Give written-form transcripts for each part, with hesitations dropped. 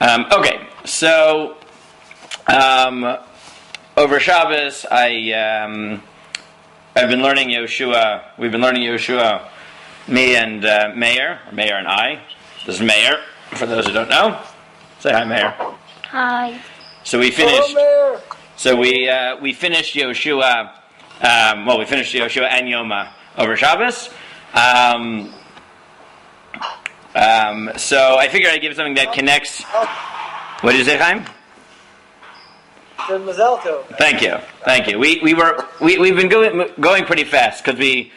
Okay, so over Shabbos, I've been learning Yehoshua. We've been learning Yehoshua, me and Meir and I. This is Meir, for those who don't know. Say hi, Meir. Hi. So we finished. Hello, Meir. So we finished Yehoshua. We finished Yehoshua and Yoma over Shabbos. So I figured I'd give something that connects. What did you say, Chaim? Mazel tov. Thank you. We've been going pretty fast because we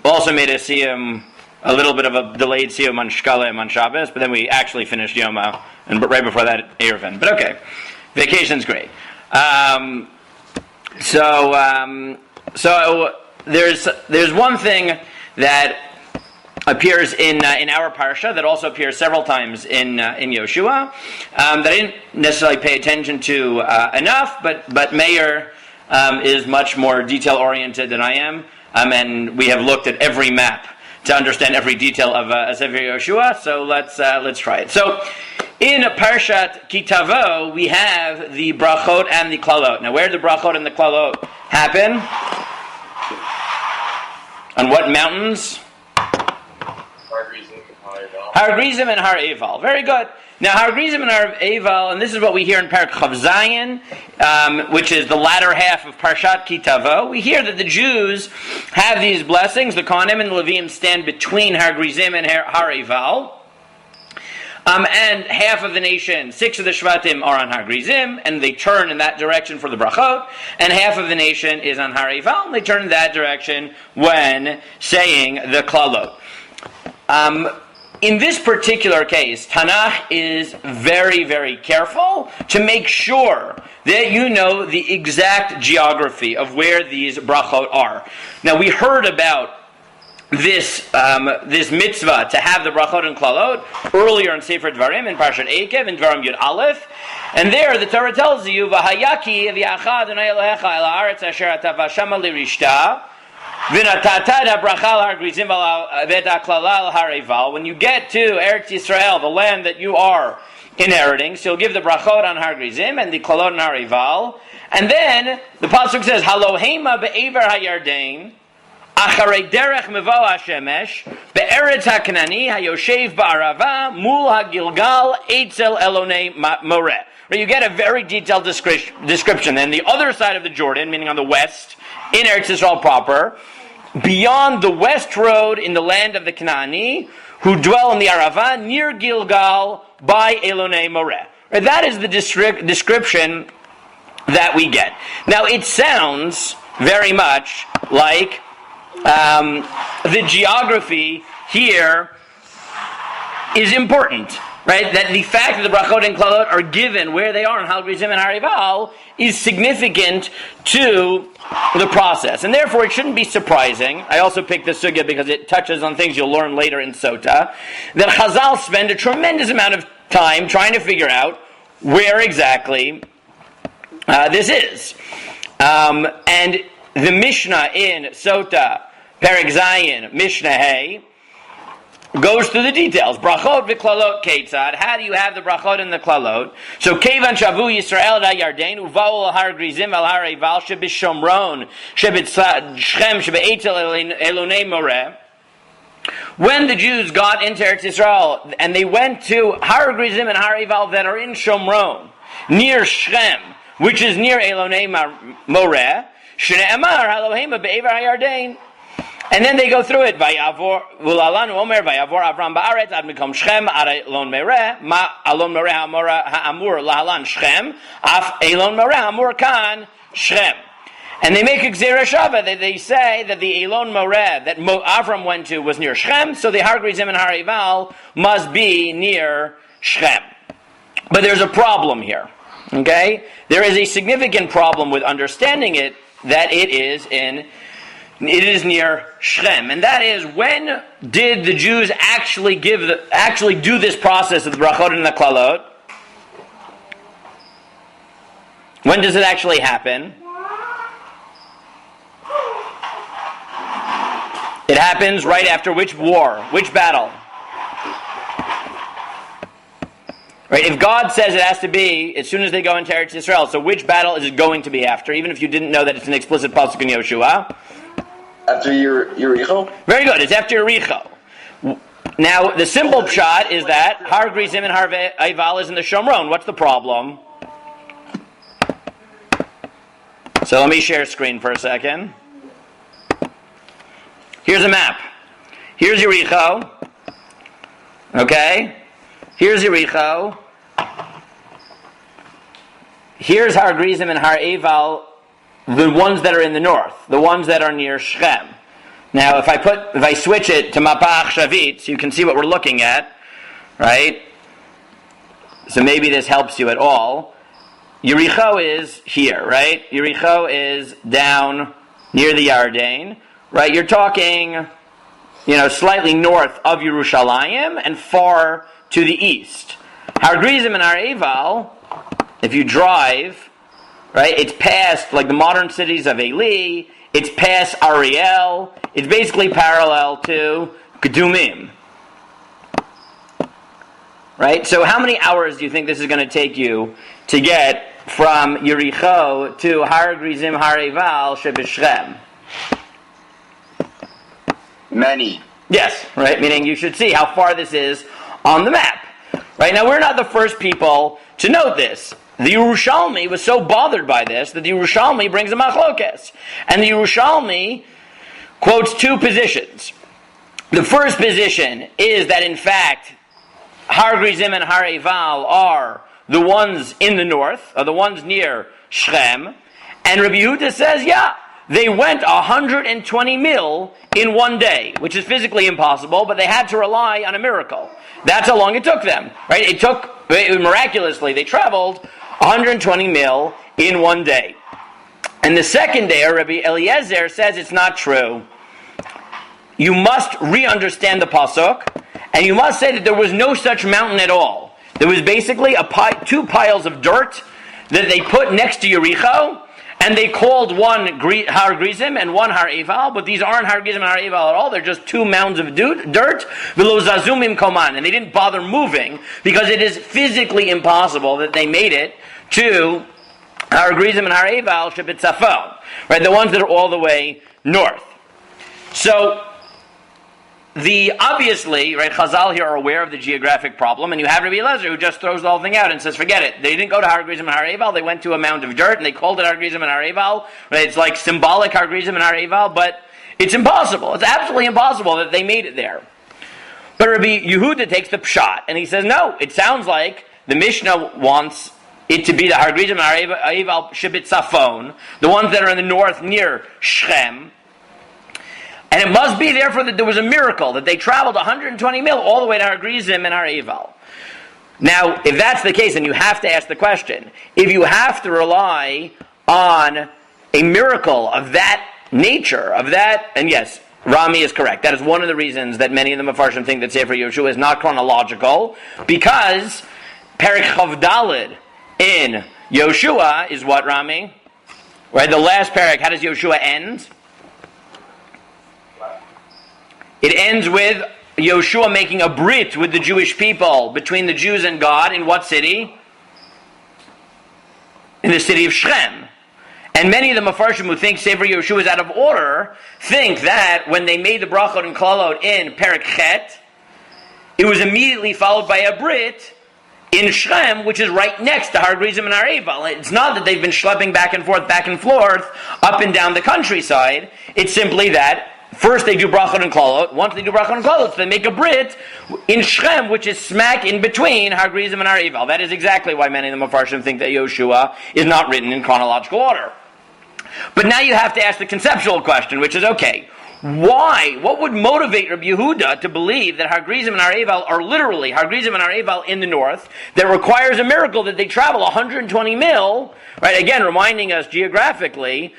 also made a siyum, a little bit of a delayed siyum on Shkala and on Shabbos, but then we actually finished Yoma, and right before that Eruvin. But okay, vacation's great. So there's one thing that appears in our parsha that also appears several times in Yehoshua that I didn't necessarily pay attention to enough, but Meir is much more detail oriented than I am, and we have looked at every map to understand every detail of Sefer Yehoshua. So let's try it. So in Parshat KiTavo, we have the brachot and the klalot. Now, where do the brachot and the klalot happen? On what mountains? Har Gerizim and Har Eival. Very good. Now, Har Gerizim and Har Eival, and this is what we hear in Parak Chav Zayin, which is the latter half of Parshat KiTavo. We hear that the Jews have these blessings. The Kohanim and the Leviim stand between Har Gerizim and Har Eival. And half of the nation, 6 of the Shvatim, are on Har Gerizim, and they turn in that direction for the brachot, and half of the nation is on Har Eival, and they turn in that direction when saying the klalot. In this particular case, Tanakh is very, very careful to make sure that you know the exact geography of where these brachot are. Now, we heard about this mitzvah to have the brachot and klalot earlier in Sefer Dvarim, in Parshat Eikev, in Dvarim Yud Aleph, and there the Torah tells you, "V'hayaki v'yachad Adonai Elohecha el haaretz asher ata vashama lirishta." When you get to Eretz Yisrael, the land that you are inheriting, so you'll give the brachot on Har Gerizim and the klalot on Har Eival. And then the pasuk says, "Halohema be'ever hayarden, acharei derech mevo hashemesh, be'eretz hakanani hayoshev ba'arava, mul hagilgal eitzel elonei moreh." You get a very detailed description. And the other side of the Jordan, meaning on the west, in Eretz Yisrael proper, beyond the west road in the land of the Canaani, who dwell in the Arava, near Gilgal, by Elonei Moreh. That is the description that we get. Now, it sounds very much like the geography here is important. Right, that the fact that the brachot and klalot are given where they are in Har Gerizim and Har Eival is significant to the process, and therefore it shouldn't be surprising. I also picked this sugya because it touches on things you'll learn later in Sota, that Chazal spend a tremendous amount of time trying to figure out where exactly this is, and the Mishnah in Sota, Perek Zayin, Mishnah Hey, goes through the details. Brachot v'klalot ketzad. How do you have the brachot and the klalot? So kevan shavu Yisrael da Yarden uva'u Har Gerizim al Har Eival shebishomron shebetchem shebe'etzel elonei moreh. When the Jews got into Eretz Yisrael and they went to Har Gerizim and Har Eival that are in Shomron, near Shechem, which is near Elonei Moreh, shne'emar halohema be'ever hayarden. And then they go through it. Vayavor v'lalanu omer vayavor Avram ba'aretz ad mikom Shechem ad Elon Mereh ma Elon Mereh ha'amur lahalan Shechem af Elon Mereh ha'amur kan Shechem. And they make a gzera shava. They say that the Elon Mereh that Avram went to was near Shechem, so the Har Gerizim and Har Eival must be near Shechem. But there's a problem here. Okay, there is a significant problem with understanding it that it is near Shechem, and that is, when did the Jews actually do this process of the brachot and the klalot? When does it actually happen? It happens right after which war? Which battle? Right? If God says it has to be as soon as they go into Eretz Yisrael, so which battle is it going to be after, even if you didn't know that it's an explicit pasuk in Yoshua? After Yericho? Very good. It's after Yericho. Now, the simple pshat is that Har Gerizim and Har Eival is in the Shomron. What's the problem? So let me share screen for a second. Here's a map. Here's Yericho. Okay? Here's Yericho. Here's Har Gerizim and Har Eival, the ones that are in the north, the ones that are near Shechem. Now, if I switch it to Mapach Shavit, so you can see what we're looking at, right? So maybe this helps you at all. Yericho is here, right? Yericho is down near the Yarden, right? You're talking, slightly north of Yerushalayim and far to the east. Har Gerizim and Har Eival, if you drive, right, it's past like the modern cities of Eli, it's past Ariel, it's basically parallel to Kedumim. Right? So how many hours do you think this is going to take you to get from Yericho to Har Gerizim Har Eival Shebishchem? Many. Yes, right? Meaning you should see how far this is on the map. Right? Now, we're not the first people to note this. The Yerushalmi was so bothered by this that the Yerushalmi brings a machlokes. And the Yerushalmi quotes two positions. The first position is that, in fact, Har Gerizim and Har Eival are the ones in the north, or the ones near Shechem. And Rabbi Yehuda says, they went 120 mil in one day, which is physically impossible, but they had to rely on a miracle. That's how long it took them, right? Miraculously, they traveled 120 mil in one day. And the second day, Rabbi Eliezer says it's not true. You must re-understand the pasuk, and you must say that there was no such mountain at all. There was basically two piles of dirt that they put next to Yericho, and they called one Har Gerizim and one Har Eival, but these aren't Har Gerizim and Har Eival at all. They're just two mounds of dirt, v'lo zazumim koman, and they didn't bother moving because it is physically impossible that they made it to Har Gerizim and Har Eival shebitzafon, right? The ones that are all the way north. So, obviously, right, Chazal here are aware of the geographic problem, and you have Rabbi Eliezer who just throws the whole thing out and says, forget it. They didn't go to Har Gerizim and Har Eival, they went to a mound of dirt, and they called it Har Gerizim and Har Eival. Right? It's like symbolic Har Gerizim and Har Eival, but it's impossible. It's absolutely impossible that they made it there. But Rabbi Yehuda takes the pshat, and he says, no, it sounds like the Mishnah wants it to be the Har Gerizim and Har Eival shebitzafon, the ones that are in the north near Shechem. And it must be therefore that there was a miracle, that they traveled 120 mil all the way to Har Gerizim and Har Eival. Now, if that's the case, then you have to ask the question. If you have to rely on a miracle of that nature, and yes, Rami is correct. That is one of the reasons that many of the Mefarshim think that Sefer Yoshua is not chronological, because Perek Chavdalid in Yoshua is what, Rami? Right, the last Perek, how does Yoshua end? It ends with Yoshua making a brit with the Jewish people, between the Jews and God, in what city? In the city of Shechem. And many of the Mefarshim who think Sefer Yoshua is out of order, think that when they made the brachot and klalot in Perek Chet, it was immediately followed by a brit in Shechem, which is right next to Har Gerizim and Har Eival. It's not that they've been schlepping back and forth, up and down the countryside. It's simply that first they do brachot and klalot. Once they do brachot and klalot, so they make a brit in Shechem, which is smack in between Har Gerizim and Har Eival. That is exactly why many of the Mefarshim think that Yoshua is not written in chronological order. But now you have to ask the conceptual question, which is, okay, why? What would motivate Rabbi Yehuda to believe that Har Gerizim and Har Eival are literally Har Gerizim and Har Eival in the north, that requires a miracle that they travel 120 mil, right? Again, reminding us geographically,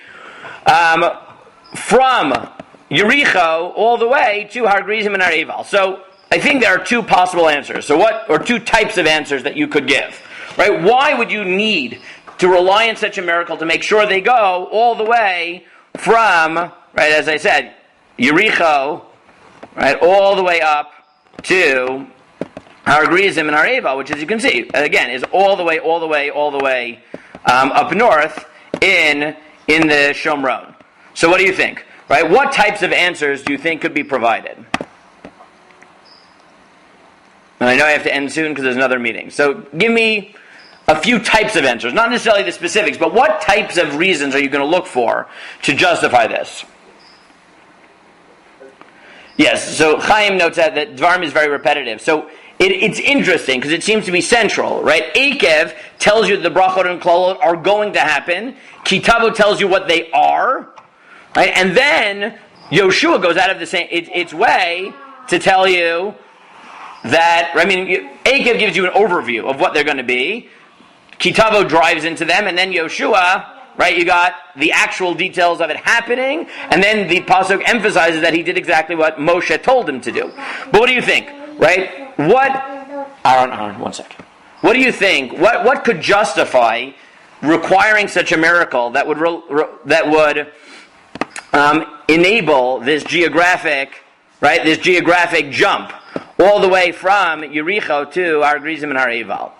from Yericho all the way to Har Gerizim and Har Eival. So I think there are two possible answers. Or two types of answers that you could give. Right? Why would you need to rely on such a miracle to make sure they go all the way from, right, as I said, Yericho, right, all the way up to Har Gerizim Har Eival, which, as you can see, again, is all the way up north in the Shomron. So what do you think? Right? What types of answers do you think could be provided? And I know I have to end soon because there's another meeting. So give me a few types of answers, not necessarily the specifics, but what types of reasons are you going to look for to justify this? Yes, so Chaim notes that Dvarim is very repetitive. So it's interesting because it seems to be central, right? Eikev tells you that the brachot and klolot are going to happen. KiTavo tells you what they are, right? And then Yoshua goes out of its way to tell you that, Eikev gives you an overview of what they're going to be. KiTavo drives into them, and then Yoshua, right, you got the actual details of it happening, and then the pasuk emphasizes that he did exactly what Moshe told him to do. But what do you think, right? Aaron, 1 second. What do you think? What could justify requiring such a miracle that would enable this geographic jump all the way from Yericho to Har Gerizim and Har Eival?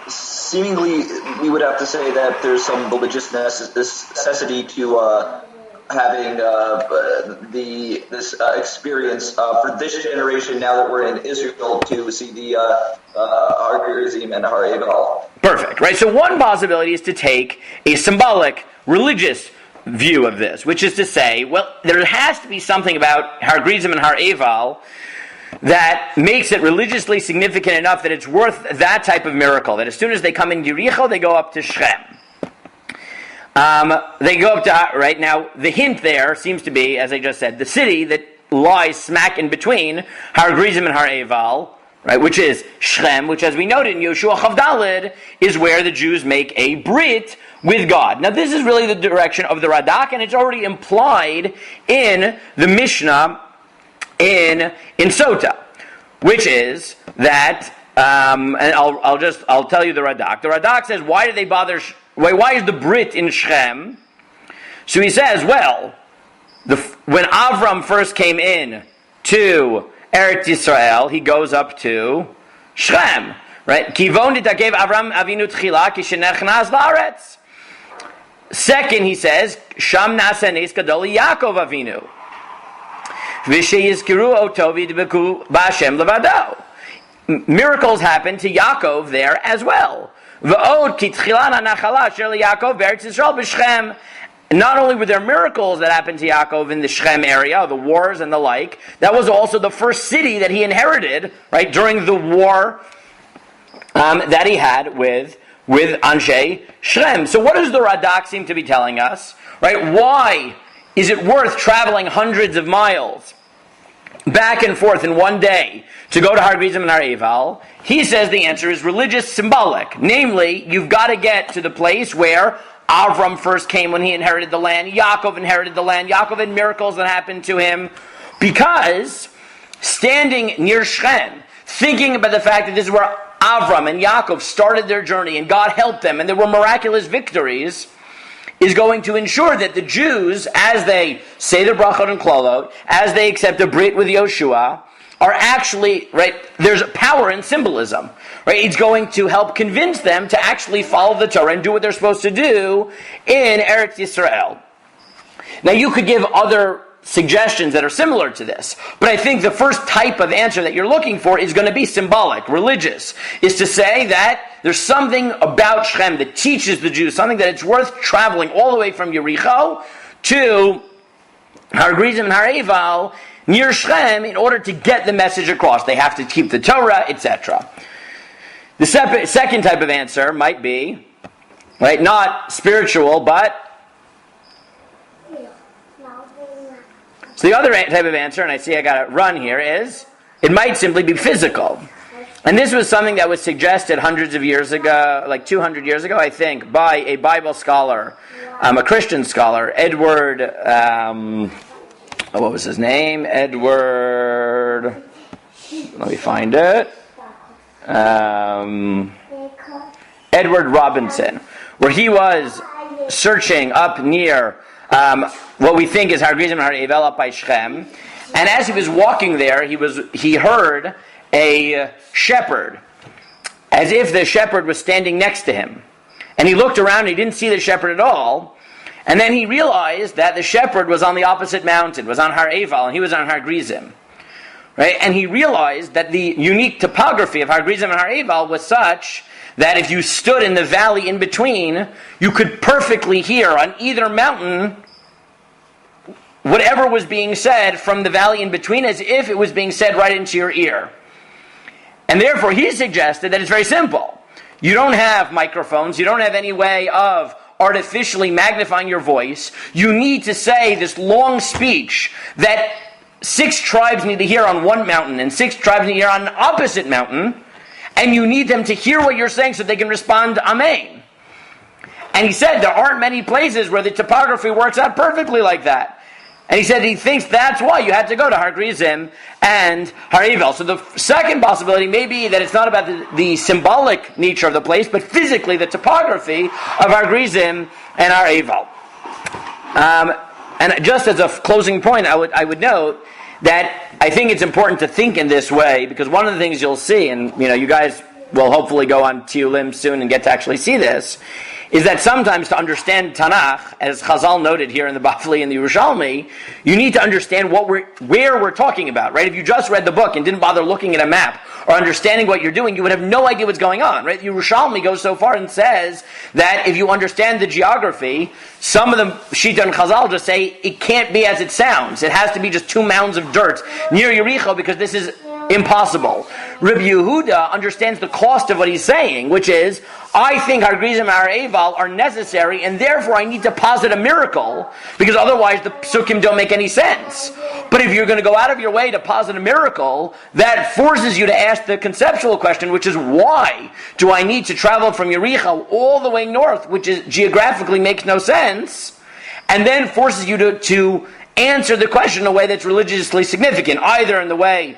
Seemingly, we would have to say that there's some religious necessity to having this experience for this generation. Now that we're in Israel, to see the Har Gerizim and Har Eival. Perfect. Right. So one possibility is to take a symbolic, religious view of this, which is to say, well, there has to be something about Har Gerizim and Har Eival that makes it religiously significant enough that it's worth that type of miracle. That as soon as they come in Yericho, they go up to Shechem. They go up to, right now, the hint there seems to be, as I just said, the city that lies smack in between Har Gerizim and Har Eival, right, which is Shechem, which, as we noted in Yoshua Chav Daled, is where the Jews make a brit with God. Now, this is really the direction of the Radak, and it's already implied in the Mishnah in Sota, which is that, and I'll tell you the Radak. The Radak says, why did they bother? Why is the Brit in Shechem? So he says, well, when Avram first came in to Eretz Yisrael, he goes up to Shechem, right? Kivon ditakev Avram Avinu tchila kishenechnas la'aretz. Second, he says, Sham nasa nes gadol Yaakov Avinu. Miracles happen to Yaakov there as well. Not only were there miracles that happened to Yaakov in the Shechem area, the wars and the like, that was also the first city that he inherited, right, during the war that he had with Anshe Shechem. So what does the Radak seem to be telling us? Right? Why is it worth traveling hundreds of miles back and forth in one day to go to Har Gerizim and Har Eival? He says the answer is religious symbolic. Namely, you've got to get to the place where Avram first came when he inherited the land. Yaakov inherited the land. Yaakov had miracles that happened to him. Because standing near Shechem, thinking about the fact that this is where Avram and Yaakov started their journey and God helped them and there were miraculous victories, is going to ensure that the Jews, as they say the brachot and klolot, as they accept a brit with Yoshua, are actually, right, there's power in symbolism, right? It's going to help convince them to actually follow the Torah and do what they're supposed to do in Eretz Yisrael. Now, you could give other suggestions that are similar to this, but I think the first type of answer that you're looking for is going to be symbolic, religious, is to say that there's something about Shechem that teaches the Jews something that it's worth traveling all the way from Yericho to Har Gerizim and Har Eival near Shechem in order to get the message across. They have to keep the Torah, etc. The second type of answer might be, right, not spiritual, but so the other type of answer, and I see I got to run here, is it might simply be physical. And this was something that was suggested hundreds of years ago, like 200 years ago, I think, by a Bible scholar, a Christian scholar, Edward, what was his name? Edward, let me find it. Edward Robinson, where he was searching up near what we think is Har Gerizim Har Eival up by Shechem, And as he was walking there, he heard a shepherd, as if the shepherd was standing next to him. And he looked around and he didn't see the shepherd at all. And then he realized that the shepherd was on the opposite mountain, was on Har Eival, and he was on Har Gerizim. Right? And he realized that the unique topography of Har Gerizim and Har Eival was such that if you stood in the valley in between, you could perfectly hear on either mountain whatever was being said from the valley in between, as if it was being said right into your ear. And therefore he suggested that it's very simple. You don't have microphones, you don't have any way of artificially magnifying your voice. You need to say this long speech that 6 tribes need to hear on one mountain and 6 tribes need to hear on an opposite mountain, and you need them to hear what you're saying so they can respond Amen. And he said there aren't many places where the topography works out perfectly like that. And he said he thinks that's why you had to go to Har Gerizim and Har Eival. So the second possibility may be that it's not about the symbolic nature of the place, but physically the topography of Har Gerizim and Har Eival. And just as a closing point, I would note that I think it's important to think in this way, because one of the things you'll see, and you guys will hopefully go on Tiyulim soon and get to actually see this, is that sometimes to understand Tanakh, as Chazal noted here in the Bafli and the Yerushalmi, you need to understand where we're talking about, right? If you just read the book and didn't bother looking at a map or understanding what you're doing, you would have no idea what's going on, right? Yerushalmi goes so far and says that if you understand the geography, some of the Shita and Chazal just say it can't be as it sounds. It has to be just 2 mounds of dirt near Yericho because this is impossible. Rabbi Yehuda understands the cost of what he's saying, which is, I think Har Gerizim and Har Eival are necessary, and therefore I need to posit a miracle, because otherwise the psukim don't make any sense. But if you're going to go out of your way to posit a miracle, that forces you to ask the conceptual question, which is, why do I need to travel from Yericho all the way north, which is geographically makes no sense, and then forces you to answer the question in a way that's religiously significant, either in the way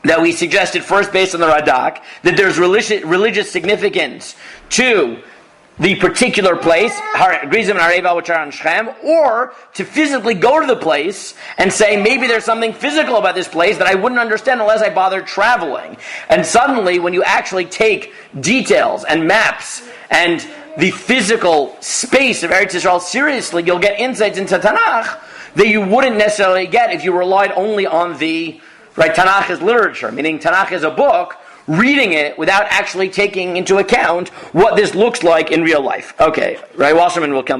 that we suggested first based on the Radak, that there's religious significance to the particular place, Har Gerizim and Har Eival, which are on Shechem, or to physically go to the place and say, maybe there's something physical about this place that I wouldn't understand unless I bothered traveling. And suddenly, when you actually take details and maps and the physical space of Eretz Yisrael seriously, you'll get insights into Tanakh that you wouldn't necessarily get if you relied only on the right, Tanakh is literature, meaning Tanakh is a book, reading it without actually taking into account what this looks like in real life. Okay, right, Wasserman will come.